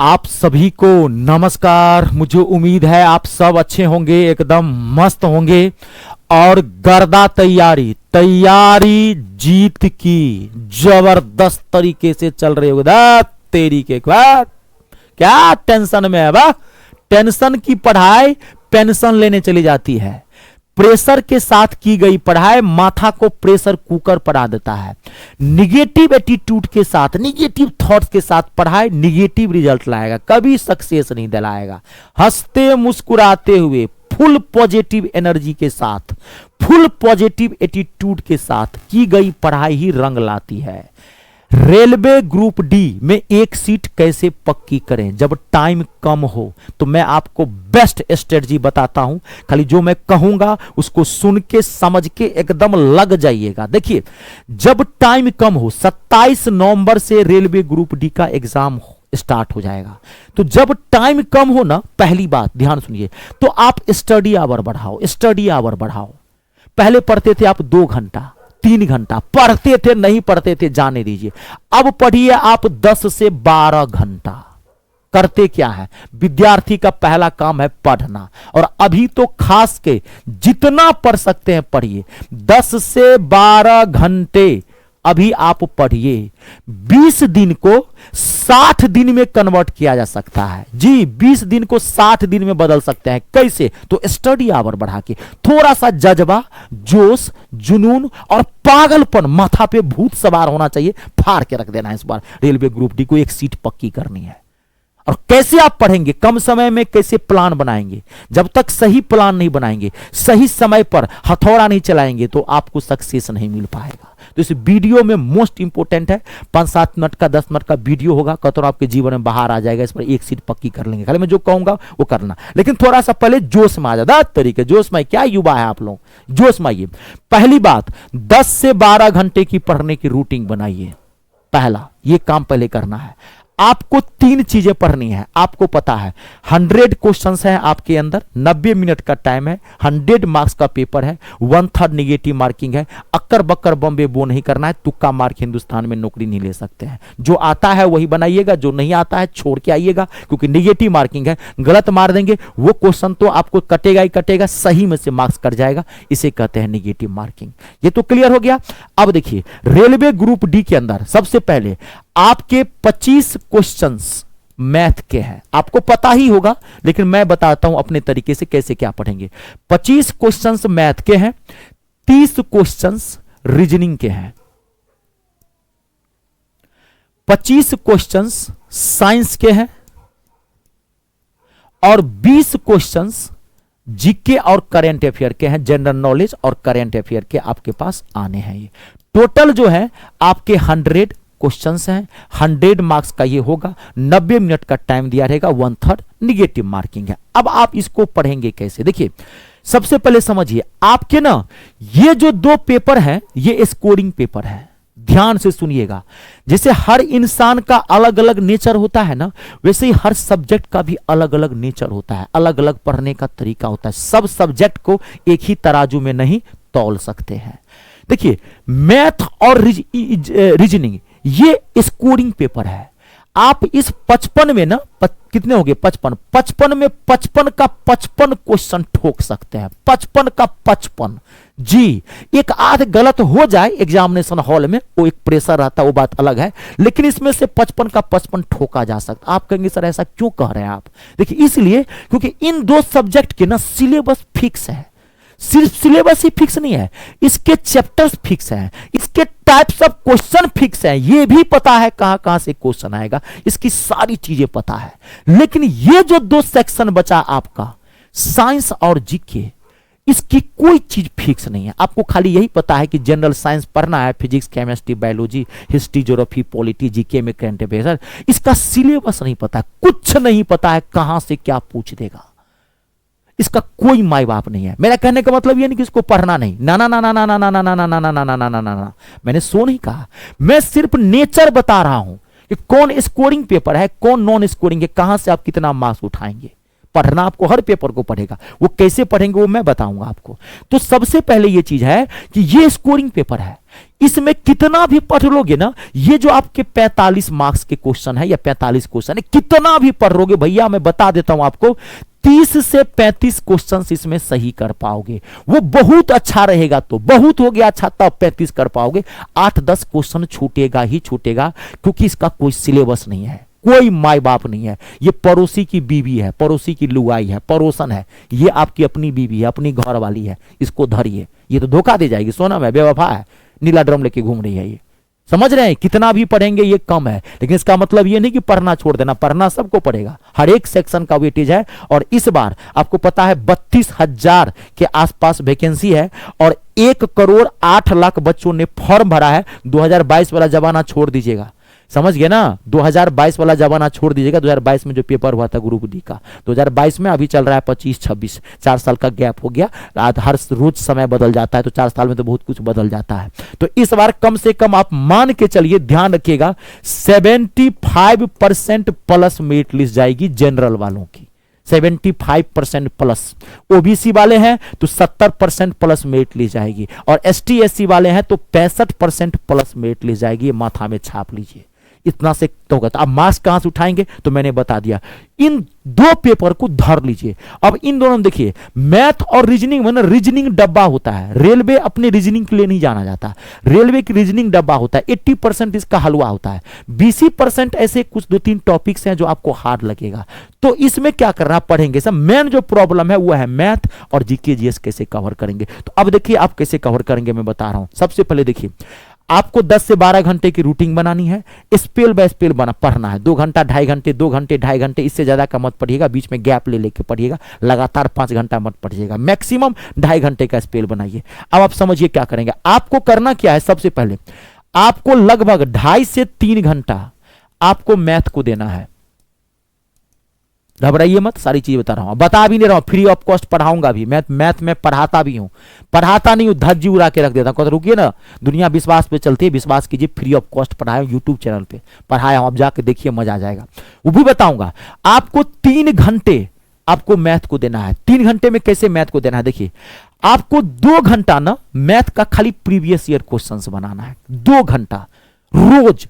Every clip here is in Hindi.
आप सभी को नमस्कार। मुझे उम्मीद है आप सब अच्छे होंगे, एकदम मस्त होंगे और गर्दा तैयारी जीत की जबरदस्त तरीके से चल रही होगी। तेरी के बाद क्या टेंशन में है बा? टेंशन की पढ़ाई पेंशन लेने चली जाती है। प्रेशर के साथ की गई पढ़ाई माथा को प्रेशर कुकर पढ़ा देता है। निगेटिव एटीट्यूड के साथ, निगेटिव थॉट्स के साथ पढ़ाई निगेटिव रिजल्ट लाएगा, कभी सक्सेस नहीं दिलाएगा। हंसते मुस्कुराते हुए फुल पॉजिटिव एनर्जी के साथ, फुल पॉजिटिव एटीट्यूड के साथ की गई पढ़ाई ही रंग लाती है। रेलवे ग्रुप डी में एक सीट कैसे पक्की करें जब टाइम कम हो, तो मैं आपको बेस्ट स्ट्रेटजी बताता हूं। खाली जो मैं कहूंगा उसको सुन के समझ के एकदम लग जाइएगा। देखिए, जब टाइम कम हो, 27 नवंबर से रेलवे ग्रुप डी का एग्जाम स्टार्ट हो जाएगा। तो जब टाइम कम हो ना, पहली बात ध्यान सुनिए, तो आप स्टडी आवर बढ़ाओ, स्टडी आवर बढ़ाओ। पहले पढ़ते थे आप 2 घंटा 3 घंटा पढ़ते थे, नहीं पढ़ते थे जाने दीजिए। अब पढ़िए आप 10 से 12 घंटा। करते क्या है, विद्यार्थी का पहला काम है पढ़ना, और अभी तो खास के जितना पढ़ सकते हैं पढ़िए। 10 से 12 घंटे अभी आप पढ़िए। 20 दिन को 60 दिन में कन्वर्ट किया जा सकता है। जी, 20 दिन को 60 दिन में बदल सकते हैं। कैसे? तो स्टडी आवर बढ़ा के, थोड़ा सा जज्बा, जोश, जुनून और पागलपन, माथा पे भूत सवार होना चाहिए, फाड़ के रख देना है। इस बार रेलवे ग्रुप डी को एक सीट पक्की करनी है। और कैसे आप पढ़ेंगे, कम समय में कैसे प्लान बनाएंगे? जब तक सही प्लान नहीं बनाएंगे, सही समय पर हथौड़ा नहीं चलाएंगे, तो आपको सक्सेस नहीं मिल पाएगा। तो इस वीडियो में मोस्ट इंपोर्टेंट है, 5-7 मिनट का 10 मिनट का वीडियो होगा, कतरा आपके जीवन में बाहर आ जाएगा। इस पर एक सीट पक्की कर लेंगे। खाली मैं जो कहूंगा वो करना, लेकिन थोड़ा सा पहले जोश में आ जाता तरीके। जोश में, क्या युवा है आप लोग, जोश में आइए। पहली बात, 10 से 12 घंटे की पढ़ने की रूटीन बनाइए। पहला ये काम पहले करना है। आपको 3 चीजें पढ़नी है। आपको पता है 100 क्वेश्चंस हैं आपके अंदर, 90 मिनट का टाइम है, 100 मार्क्स का पेपर है, 1/3 निगेटिव मार्किंग है। अक्कर बक्कर बम्बे बो नहीं करना है। तुक्का मार्क हिंदुस्तान में नौकरी नहीं ले सकते हैं। जो आता है वही बनाइएगा, जो नहीं आता है छोड़ के आइएगा, क्योंकि निगेटिव मार्किंग है। गलत मार देंगे वो क्वेश्चन तो आपको कटेगा ही कटेगा, सही में से मार्क्स कट जाएगा। इसे कहते हैं निगेटिव मार्किंग। ये तो क्लियर हो गया। अब देखिए, रेलवे ग्रुप डी के अंदर सबसे पहले आपके 25 क्वेश्चंस मैथ के हैं। आपको पता ही होगा, लेकिन मैं बताता हूं अपने तरीके से कैसे क्या पढ़ेंगे। 25 क्वेश्चंस मैथ के हैं, 30 क्वेश्चंस रीजनिंग के हैं, 25 क्वेश्चंस साइंस के हैं और 20 क्वेश्चंस जीके और करंट अफेयर के हैं। जनरल नॉलेज और करंट अफेयर के आपके पास आने हैं। ये टोटल जो है आपके 100 क्वेश्चंस हैं। 100 मार्क्स का ये होगा, 90 मिनट का टाइम दिया रहेगा, 1/3 निगेटिव मार्किंग है। अब आप इसको पढ़ेंगे कैसे? देखिए, सबसे पहले समझिए, आपके ना ये जो 2 पेपर हैं ये स्कोरिंग पेपर है। ध्यान से सुनिएगा। जैसे हर इंसान का अलग अलग नेचर होता है ना, वैसे ही हर सब्जेक्ट का भी अलग अलग नेचर होता है, अलग अलग पढ़ने का तरीका होता है। सब सब्जेक्ट को एक ही तराजू में नहीं तौल सकते हैं। देखिए, मैथ और रीजनिंग ये स्कोरिंग पेपर है। आप इस 55 में ना, कितने हो गए 55 में 55 का 55 क्वेश्चन ठोक सकते हैं। 55 का 55। जी, एक आध गलत हो जाए एग्जामिनेशन हॉल में, वो एक प्रेशर रहता है, वो बात अलग है, लेकिन इसमें से 55 का 55 ठोका जा सकता। आप कहेंगे सर ऐसा क्यों कह रहे हैं आप? देखिए, इसलिए क्योंकि इन 2 सब्जेक्ट के ना सिलेबस फिक्स है। सिर्फ सिलेबस ही फिक्स नहीं है, इसके चैप्टर्स फिक्स हैं, इसके टाइप्स ऑफ क्वेश्चन फिक्स हैं। ये भी पता है कहां कहां से क्वेश्चन आएगा, इसकी सारी चीजें पता है। लेकिन ये जो 2 सेक्शन बचा आपका, साइंस और जीके, इसकी कोई चीज फिक्स नहीं है। आपको खाली यही पता है कि जनरल साइंस पढ़ना है, physics, chemistry, biology, history, geography, polity, GK में करंट अफेयर। इसका सिलेबस नहीं पता, कुछ नहीं पता है कहां से क्या पूछ देगा। इसका कोई माई बाप नहीं है। मेरा कहने का मतलब यह नहीं कि इसको पढ़ना नहीं, ना ना ना ना ना ना ना ना ना ना ना ना ना ना ना ना, मैंने सो नहीं कहा। मैं सिर्फ नेचर बता रहा हूं कि कौन स्कोरिंग पेपर है, कौन नॉन स्कोरिंग है, कहां से आप कितना मार्क्स उठाएंगे। पढ़ना आपको हर पेपर को पढ़ेगा, वो कैसे पढ़ेंगे वो मैं बताऊंगा आपको। तो सबसे पहले ये चीज है कि ये स्कोरिंग पेपर है, इसमें कितना भी पढ़ लोगे ना, ये जो आपके 45 मार्क्स के क्वेश्चन है या 45 क्वेश्चन है, कितना भी पढ़ लोगे भैया, मैं बता देता हूं आपको 30 से 35 क्वेश्चंस इसमें सही कर पाओगे, वो बहुत अच्छा रहेगा। तो बहुत हो गया अच्छा, तब 35 कर पाओगे, 8-10 क्वेश्चन छूटेगा ही छूटेगा, क्योंकि इसका कोई सिलेबस नहीं है, कोई माई बाप नहीं है, ये पड़ोसी की बीवी है, पड़ोसी की लुगाई है, पड़ोसन है, ये आपकी अपनी बीवी है, अपनी घर वाली है, इसको धरिए, ये तो धोखा दे जाएगी, सोनम है, बेवफा है, नीला ड्रम लेके घूम रही है, ये समझ रहे हैं। कितना भी पढ़ेंगे ये कम है, लेकिन इसका मतलब ये नहीं कि पढ़ना छोड़ देना, पढ़ना सबको पड़ेगा, हर एक सेक्शन का वेटेज है। और इस बार आपको पता है 32,000 के आसपास वैकेंसी है और 1,08,00,000 बच्चों ने फॉर्म भरा है। 2022 वाला जमाना छोड़ दीजिएगा, समझ गए ना, 2022 वाला जमाना छोड़ दीजिएगा। 2022 में जो पेपर हुआ था ग्रुप डी का, 2022 में, अभी चल रहा है 25-26, 4 साल का गैप हो गया, हर रोज समय बदल जाता है, तो 4 साल में तो बहुत कुछ बदल जाता है। तो इस बार कम से कम आप मान के चलिए, ध्यान रखिएगा, 75% प्लस मेरिट लिस्ट जाएगी जनरल वालों की, 75% प्लस। ओबीसी वाले हैं तो 70% प्लस मेरिट ली जाएगी, और एसटी एससी वाले हैं तो 65% प्लस मेरिट ली जाएगी। ये माथा में छाप लीजिए, इतना से तो होगा। तो अब मार्क्स कहां से उठाएंगे, तो मैंने बता दिया, इन दो पेपर को धर लीजिए। अब इन दोनों में देखिए, मैथ और रीजनिंग में ना रीजनिंग डब्बा होता है, रेलवे अपने रीजनिंग के लिए नहीं जाना जाता, रेलवे की रीजनिंग डब्बा होता है, 80% इसका हलवा होता है, 20% ऐसे कुछ 2-3 टॉपिक्स हैं जो आपको हार्ड लगेगा। तो इसमें क्या करना, पढ़ेंगे सब। मेन जो प्रॉब्लम है वो है मैथ और जीके जीएस कैसे कवर करेंगे। तो अब देखिए आप कैसे कवर करेंगे, मैं बता रहा हूं। सबसे पहले देखिए, आपको 10 से 12 घंटे की रूटीन बनानी है, स्पेल बाय स्पेल पढ़ना है, 2 घंटा 2.5 घंटे, 2 घंटे 2.5 घंटे, इससे ज्यादा का मत पढ़िएगा, बीच में गैप ले लेके पढ़िएगा, लगातार 5 घंटा मत पढ़िएगा, मैक्सिमम 2.5 घंटे का स्पेल बनाइए। अब आप समझिए क्या करेंगे, आपको करना क्या है। सबसे पहले आपको लगभग 2.5 से 3 घंटा आपको मैथ को देना है, घबराइए मत, सारी चीज बता रहा हूं, बता भी नहीं रहा हूं, फ्री ऑफ कॉस्ट पढ़ाऊंगा भी। मैथ में पढ़ाता भी हूं, पढ़ाता नहीं हूं, धज्जी उड़ा के रख देता हूं। रुकिए ना, दुनिया विश्वास पे चलती है, विश्वास कीजिए, फ्री ऑफ कॉस्ट पढ़ाया यूट्यूब चैनल पे पढ़ाया हूं, आप जाके देखिए, मजा आ जाएगा, वो भी बताऊंगा। आपको 3 घंटे आपको मैथ को देना है। 3 घंटे में कैसे मैथ को देना है, देखिए, आपको 2 घंटा ना मैथ का खाली प्रीवियस ईयर क्वेश्चंस बनाना है, 2 घंटा रोज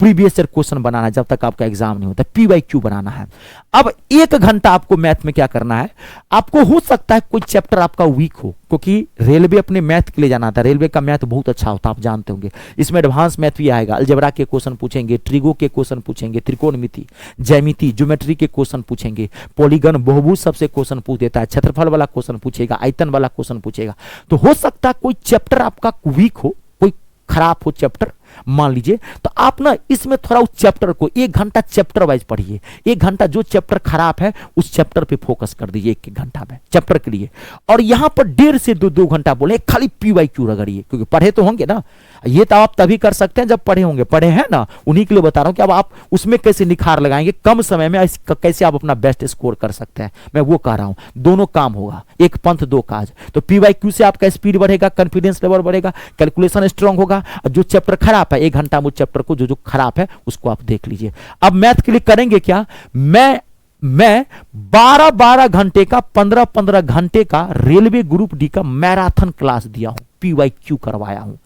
प्रीवियस ईयर क्वेश्चन बनाना है, जब तक आपका एग्जाम नहीं होता, पीवाईक्यू बनाना है। अब 1 घंटा आपको मैथ में क्या करना है, आपको हो सकता है कोई चैप्टर आपका वीक हो, क्योंकि रेलवे अपने मैथ के लिए जाना था, रेलवे का मैथ बहुत अच्छा होता है, आप जानते होंगे। इसमें एडवांस मैथ भी आएगा, अलजेब्रा के क्वेश्चन पूछेंगे, ट्रिगो के क्वेश्चन पूछेंगे, त्रिकोणमिति, ज्यामिति, ज्योमेट्री के क्वेश्चन पूछेंगे, पॉलीगन बहुभुज सबसे क्वेश्चन पूछ देता है, क्षेत्रफल वाला क्वेश्चन पूछेगा, आयतन वाला क्वेश्चन पूछेगा। तो हो सकता है कोई चैप्टर आपका वीक हो, कोई खराब हो चैप्टर, मान लीजिए, तो आप ना इसमें थोड़ा उस चैप्टर को 1 घंटा चैप्टर वाइज पढ़िए। 1 घंटा जो चैप्टर खराब है उस चैप्टर पे फोकस कर दीजिए 1 घंटा में चैप्टर के लिए। और यहां पर 1.5 से 2 घंटा बोले खाली पीवाईक्यू रगड़िए, क्योंकि पढ़े तो होंगे ना, ये तो आप तभी कर सकते हैं जब पढ़े होंगे, पढ़े हैं ना, उन्हीं के लिए बता रहा हूं कि अब आप उसमें कैसे निखार लगाएंगे, कम समय में कैसे आप अपना बेस्ट स्कोर कर सकते हैं, मैं वो कह रहा हूं। दोनों काम होगा, एक पंथ दो काज। तो पीवाईक्यू से आपका स्पीड बढ़ेगा, कॉन्फिडेंस लेवल बढ़ेगा, कैलकुलेशन स्ट्रांग होगा, और जो चैप्टर खराब है 1 घंटा उस चैप्टर को जो खराब है उसको आप देख लीजिए। अब मैथ के लिए करेंगे क्या, मैं 12-12 घंटे का, 15-15 घंटे का रेलवे ग्रुप डी का मैराथन क्लास दिया हूं, पीवाईक्यू करवाया हूं,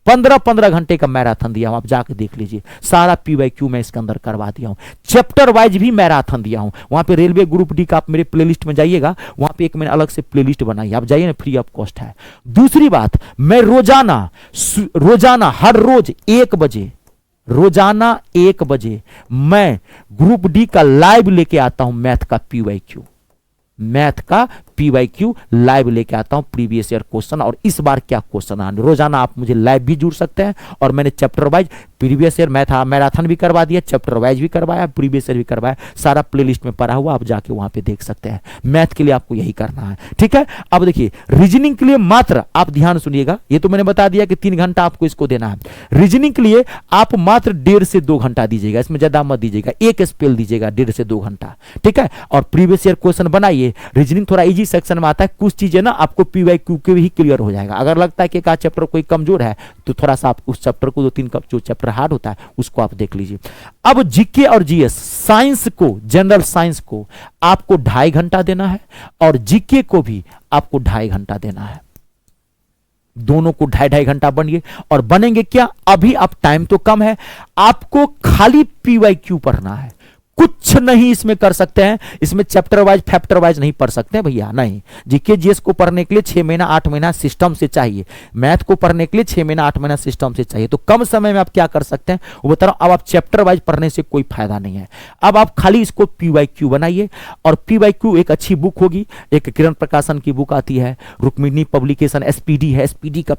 15-15 घंटे का मैराथन दिया हूं, आप जाके देख लीजिए, सारा पीवाईक्यू मैं इसके अंदर करवा दिया हूं, चैप्टर वाइज भी मैराथन दिया हूं। वहां पे रेलवे ग्रुप डी का आप मेरे प्लेलिस्ट में जाइएगा, वहां पे एक मैंने अलग से प्लेलिस्ट बनाई, आप जाइए ना, फ्री ऑफ कॉस्ट है। दूसरी बात, मैं रोजाना हर रोज 1 बजे, रोजाना 1 बजे मैं ग्रुप डी का लाइव लेके आता हूं, मैथ का पीवाईक्यू लाइव लेके आता हूं, प्रीवियस ईयर क्वेश्चन, और इस बार क्या क्वेश्चन आने। रोजाना आप मुझे लाइव भी जुड़ सकते हैं, और मैंने chapter wise previous year marathon भी करवा दिया, चैप्टर वाइज भी करवाया, प्रीवियस ईयर भी करवाया, सारा प्लेलिस्ट में पड़ा हुआ, आप जाके वहां पे देख सकते हैं। मैथ के लिए आपको यही करना है, ठीक है। अब देखिए, रीजनिंग के लिए मात्र आप ध्यान सुनिएगा, ये तो मैंने बता दिया कि 3 घंटा आपको इसको देना है। रीजनिंग के लिए आप मात्र 1.5 से 2 घंटा दीजिएगा, इसमें ज्यादा मत दीजिएगा, एक स्पेल दीजिएगा 1.5 से 2 घंटा, ठीक है। और प्रीवियस ईयर क्वेश्चन बनाइए, रीजनिंग थोड़ा इजी ही सेक्शन में आता है। कुछ चीजें ना आपको पीवाईक्यू के भी क्लियर हो जाएगा। अगर लगता है कि एक आध चैप्टर कोई कमजोर है तो थोड़ा सा आप उस चैप्टर को, 2-3 का जो चैप्टर हार्ड होता है उसको आप देख लीजिए। अब जीके और जीएस, साइंस को, जनरल साइंस को आपको 2.5 घंटा देना है और जीके को भी आपको 2.5 घंटा देना है। दोनों को 2.5 घंटा बनिए। और बनेंगे क्या, अभी आप टाइम तो कम है, आपको खाली पीवाईक्यू पढ़ना है, कुछ नहीं इसमें कर सकते हैं। इसमें चैप्टर वाइज फैक्टर वाइज नहीं पढ़ सकते हैं भैया, नहीं। जीके जीएस को पढ़ने के लिए 6 महीना 8 महीना सिस्टम से चाहिए, मैथ को पढ़ने के लिए 6 महीना 8 महीना सिस्टम से चाहिए। तो कम समय में आप क्या कर सकते हैं वो बता रहा हूं। अब आप चैप्टर वाइज पढ़ने से कोई फायदा नहीं है। अब आप खाली इसको पीवाईक्यू बनाइए। और पीवाईक्यू एक अच्छी बुक होगी, एक किरण प्रकाशन की बुक आती है, रुक्मिणी पब्लिकेशन, एसपीडी है, एसपीडी का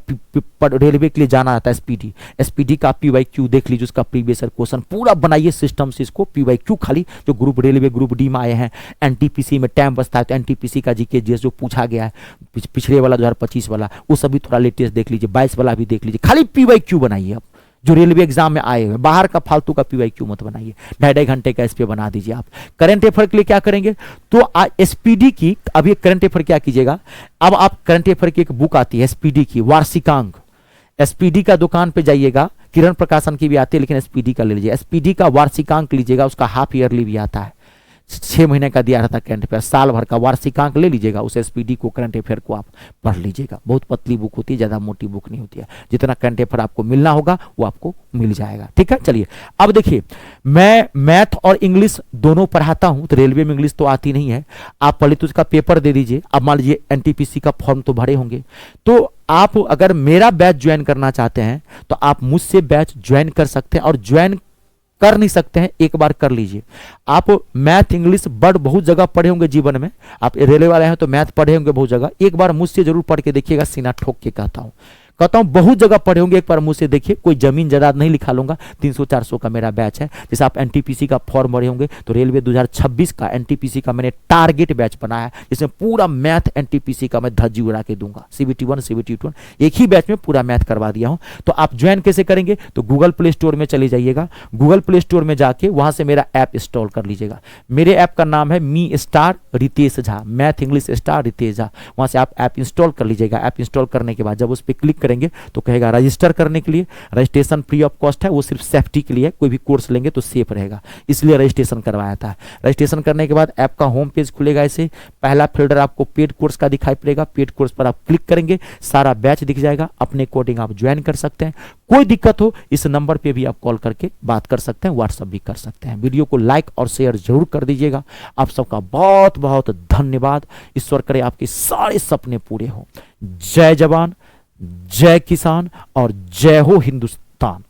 रेलवे के लिए जाना आता है, एसपीडी का पीवाईक्यू देख लीजिए, उसका प्रीवियस क्वेश्चन पूरा बनाइए सिस्टम से। इसको पीवाईक्यू खाली जो ग्रुप रेलवे ग्रुप डी में आए हैं, एनटीपीसी में टाइम बचता है तो एनटीपीसी का जीके जीएस जो पूछा गया है पिछले वाला 2025 वाला, वो सभी थोड़ा लेटेस्ट देख लीजिए, 22 वाला भी देख लीजिए। खाली पीवाईक्यू बनाइए। अब जो रेलवे एग्जाम में आए हुए, बाहर का फालतू का पीवाईक्यू मत बनाइए। 2.5 घंटे का इस पे बना दीजिए। आप करंट अफेयर के लिए क्या करेंगे तो एसपीडी की, अब ये करंट अफेयर क्या कीजिएगा, अब आप करंट अफेयर की एक बुक आती है एसपीडी की, वार्षिकांक, एसपीडी का दुकान पे जाइएगा, किरण प्रकाशन की भी आती है लेकिन एसपीडी का ले लीजिए। एसपीडी का वार्षिकांक लीजिएगा, उसका हाफ ईयरली भी आता है, 6 महीने का दिया रहता है करंट अफेयर, साल भर का वार्षिकांक ले लीजिएगा, उस एसपीडी को करंट अफेयर को आप पढ़ लीजिएगा। बहुत पतली बुक होती है, ज्यादा मोटी बुक नहीं होती है। जितना करंट अफेयर आपको मिलना होगा वो आपको मिल जाएगा। ठीक है, चलिए अब देखिए, मैं मैथ और इंग्लिश दोनों पढ़ाता हूं, तो रेलवे में इंग्लिश तो आती नहीं है। आप पहले तो उसका पेपर दे दीजिए। अब मान लीजिए एनटीपीसी का फॉर्म तो भरे होंगे, तो आप अगर मेरा बैच ज्वाइन करना चाहते हैं तो आप मुझसे बैच ज्वाइन कर सकते हैं। और ज्वाइन कर नहीं सकते हैं, एक बार कर लीजिए। आप मैथ इंग्लिश वर्ड बहुत जगह पढ़े होंगे जीवन में, आप रेलवे वाले हैं तो मैथ पढ़े होंगे बहुत जगह, एक बार मुझसे जरूर पढ़ के देखिएगा। सीना ठोक के कहता हूं बहुत जगह पढ़े होंगे, एक बार मुझसे देखिए। कोई जमीन जायदाद नहीं लिखा लूंगा, 300-400 का मेरा बैच है। जैसे आप एनटीपीसी का फॉर्म भरे होंगे तो रेलवे 2026 का एनटीपीसी का मैंने टारगेट बैच बनाया है, जिसमें पूरा मैथ एनटीपीसी का मैं धज्जी उड़ा के दूंगा। सीबीटी 1 सीबीटी 2 एक ही बैच में पूरा मैथ करवा दिया हूं। तो आप ज्वाइन कैसे करेंगे तो गूगल प्ले स्टोर में चले जाइएगा, गूगल प्ले स्टोर में जाके वहां से मेरा ऐप इंस्टॉल कर लीजिएगा। मेरे ऐप का नाम है me star Ritesh Jha, math English star Ritesh Jha. वहां से आप ऐप इंस्टॉल कर लीजिएगा। ऐप इंस्टॉल करने के बाद जब उस पर क्लिक करेंगे तो कहेगा रजिस्टर करने के लिए। रजिस्ट्रेशन फ्री ऑफ कॉस्ट है, वो सिर्फ सेफ्टी के लिए, कोई भी कोर्स लेंगे तो सेफ रहेगा, इसलिए रजिस्ट्रेशन करवाया था। रजिस्ट्रेशन करने के बाद ऐप का होम पेज खुलेगा। ऐसे पहला फोल्डर आपको पेड कोर्स का दिखाई पड़ेगा, पेड कोर्स पर आप क्लिक करेंगे, सारा बैच दिख जाएगा। अपने कोडिंग आप ज्वाइन कर सकते हैं। कोई दिक्कत हो इस नंबर पे भी आप कॉल करके बात कर सकते हैं, व्हाट्सएप भी कर सकते हैं। वीडियो को लाइक और शेयर जरूर कर दीजिएगा। आप सबका बहुत बहुत धन्यवाद। ईश्वर करे आपके सारे सपने पूरे हों। जय जवान, जय किसान और जय हो हिंदुस्तान।